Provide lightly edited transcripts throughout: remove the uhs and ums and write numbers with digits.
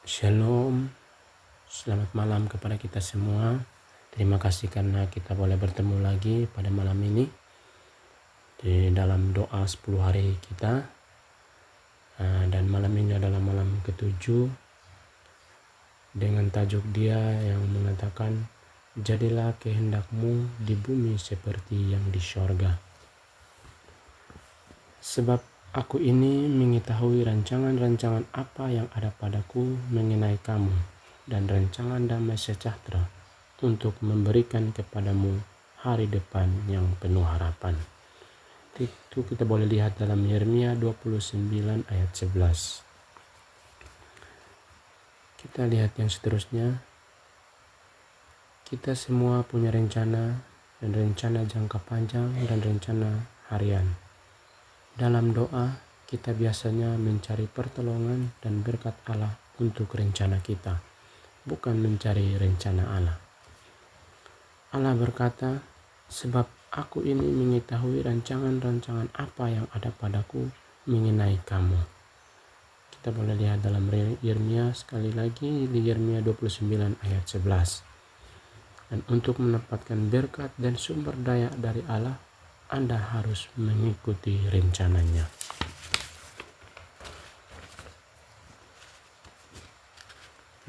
Shalom, selamat malam kepada kita semua. Terima kasih karena kita boleh bertemu lagi pada malam ini di dalam doa 10 hari kita. Dan malam ini adalah malam ketujuh dengan tajuk dia yang mengatakan, jadilah kehendakmu di bumi seperti yang di sorga. Sebab aku ini mengetahui rancangan-rancangan apa yang ada padaku mengenai kamu, dan rancangan damai sejahtera untuk memberikan kepadamu hari depan yang penuh harapan. Itu kita boleh lihat dalam Yeremia 29 ayat 11. Kita lihat yang seterusnya. Kita semua punya rencana, dan rencana jangka panjang dan rencana harian. Dalam doa, kita biasanya mencari pertolongan dan berkat Allah untuk rencana kita, bukan mencari rencana Allah. Allah berkata, sebab aku ini mengetahui rancangan-rancangan apa yang ada padaku mengenai kamu. Kita boleh lihat dalam Yeremia sekali lagi di Yeremia 29 ayat 11. Dan untuk mendapatkan berkat dan sumber daya dari Allah, Anda harus mengikuti rencananya.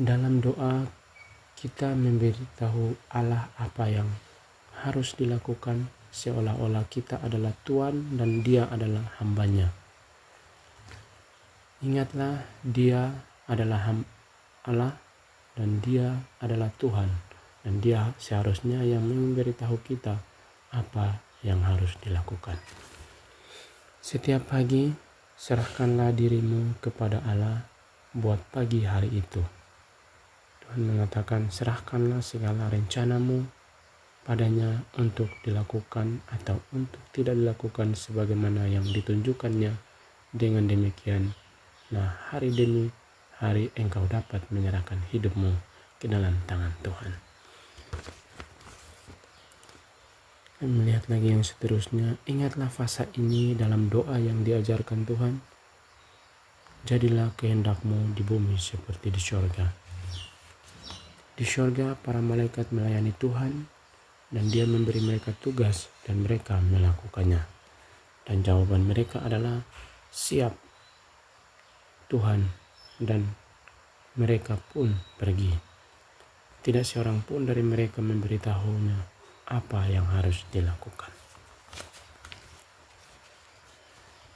Dalam doa, kita memberitahu Allah apa yang harus dilakukan seolah-olah kita adalah Tuhan dan Dia adalah hambanya. Ingatlah, Dia adalah Allah dan Dia adalah Tuhan, dan Dia seharusnya yang memberitahu kita apa yang harus dilakukan. Setiap pagi, serahkanlah dirimu kepada Allah buat pagi hari itu. Tuhan mengatakan, serahkanlah segala rencanamu padanya untuk dilakukan atau untuk tidak dilakukan sebagaimana yang ditunjukkannya. Dengan demikian, hari demi hari engkau dapat menyerahkan hidupmu ke dalam tangan Tuhan. Melihat lagi yang seterusnya, ingatlah fasa ini dalam doa yang diajarkan Tuhan. Jadilah kehendakmu di bumi seperti di sorga. Di sorga para malaikat melayani Tuhan, dan Dia memberi mereka tugas dan mereka melakukannya. Dan jawaban mereka adalah siap Tuhan, dan mereka pun pergi. Tidak seorang pun dari mereka memberitahunya apa yang harus dilakukan.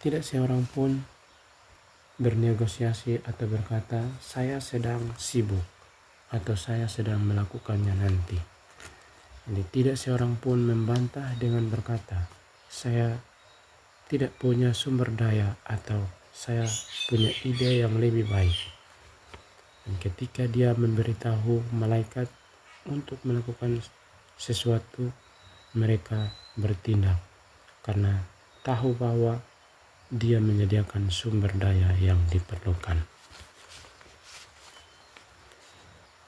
Tidak seorang pun bernegosiasi atau berkata, saya sedang sibuk atau saya sedang melakukannya nanti. Jadi tidak seorang pun membantah dengan berkata, saya tidak punya sumber daya atau saya punya ide yang lebih baik. Dan ketika Dia memberitahu malaikat untuk melakukan sesuatu, mereka bertindak karena tahu bahwa Dia menyediakan sumber daya yang diperlukan.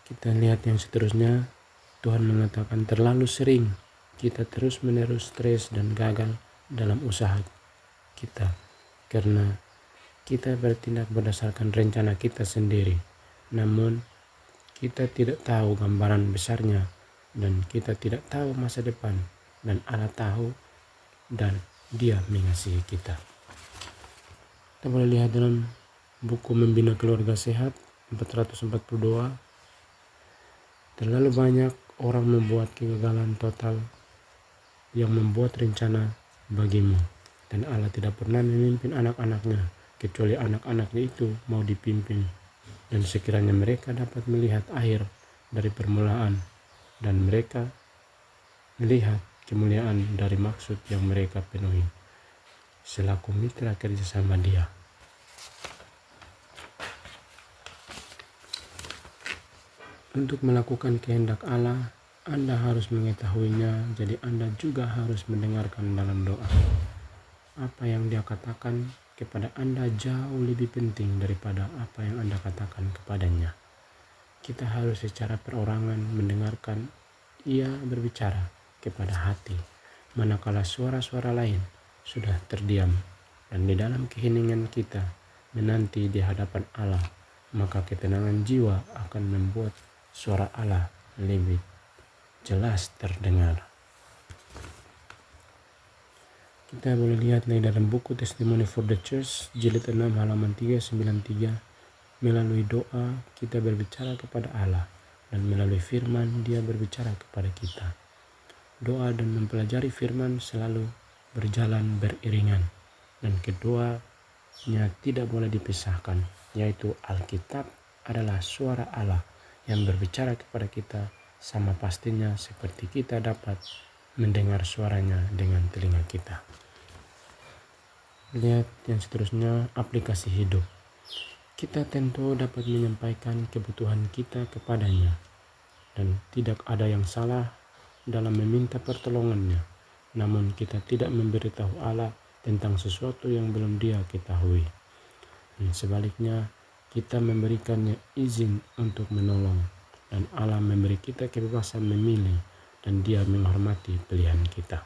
Kita lihat yang seterusnya. Tuhan mengatakan, terlalu sering kita terus-menerus stres dan gagal dalam usaha kita karena kita bertindak berdasarkan rencana kita sendiri, namun kita tidak tahu gambaran besarnya, dan kita tidak tahu masa depan, dan Allah tahu dan Dia mengasihi kita. Kita boleh lihat dalam buku Membina Keluarga Sehat 442. Terlalu banyak orang membuat kegagalan total yang membuat rencana bagimu, dan Allah tidak pernah memimpin anak-anaknya kecuali anak-anaknya itu mau dipimpin, dan sekiranya mereka dapat melihat akhir dari permulaan dan mereka melihat kemuliaan dari maksud yang mereka penuhi selaku mitra kerjasama Dia. Untuk melakukan kehendak Allah, Anda harus mengetahuinya, jadi Anda juga harus mendengarkan dalam doa. Apa yang Dia katakan kepada Anda jauh lebih penting daripada apa yang Anda katakan kepadanya. Kita harus secara perorangan mendengarkan Ia berbicara kepada hati, manakala suara-suara lain sudah terdiam, dan di dalam keheningan kita menanti di hadapan Allah maka ketenangan jiwa akan membuat suara Allah lebih jelas terdengar. Kita boleh lihat nih dalam buku Testimony for the Church jilid 6 halaman 393, melalui doa kita berbicara kepada Allah dan melalui firman Dia berbicara kepada kita. Doa dan mempelajari firman selalu berjalan beriringan dan keduanya tidak boleh dipisahkan, yaitu Alkitab adalah suara Allah yang berbicara kepada kita sama pastinya seperti kita dapat mendengar suaranya dengan telinga kita. Lihat yang seterusnya, aplikasi hidup. Kita tentu dapat menyampaikan kebutuhan kita kepadanya dan tidak ada yang salah dalam meminta pertolongannya, namun kita tidak memberitahu Allah tentang sesuatu yang belum Dia ketahui. Dan sebaliknya, kita memberikannya izin untuk menolong, dan Allah memberi kita kebebasan memilih, dan Dia menghormati pilihan kita.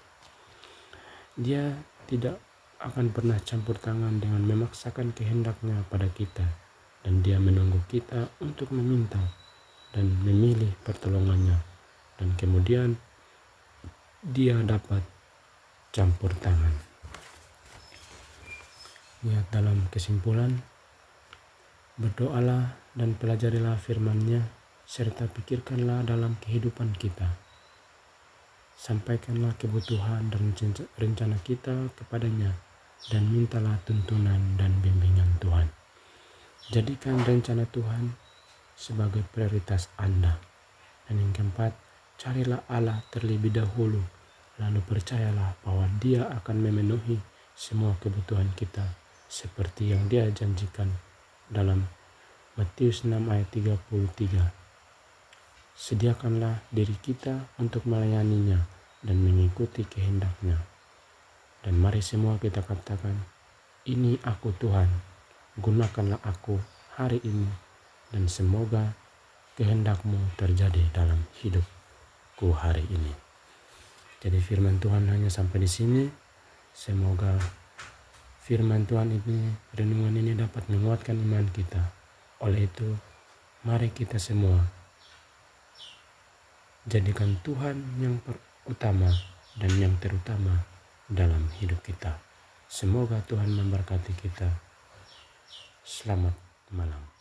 Dia tidak akan pernah campur tangan dengan memaksakan kehendaknya pada kita, dan Dia menunggu kita untuk meminta dan memilih pertolongannya, dan kemudian Dia dapat campur tangan. Ya, dalam kesimpulan, berdoalah dan pelajarilah firman-Nya serta pikirkanlah dalam kehidupan kita. Sampaikanlah kebutuhan dan rencana kita kepadanya dan mintalah tuntunan dan bimbingan Tuhan. Jadikan rencana Tuhan sebagai prioritas Anda. Dan yang keempat, carilah Allah terlebih dahulu, lalu percayalah bahwa Dia akan memenuhi semua kebutuhan kita seperti yang Dia janjikan dalam Matius 6 ayat 33. Sediakanlah diri kita untuk melayaninya dan mengikuti kehendak-Nya. Dan mari semua kita katakan, ini aku Tuhan, gunakanlah aku hari ini, dan semoga kehendak-Mu terjadi dalam hidupku hari ini. Jadi firman Tuhan hanya sampai di sini. Semoga firman Tuhan ini, renungan ini dapat menguatkan iman kita. Oleh itu, mari kita semua jadikan Tuhan yang utama dan yang terutama dalam hidup kita. Semoga Tuhan memberkati kita. Selamat malam.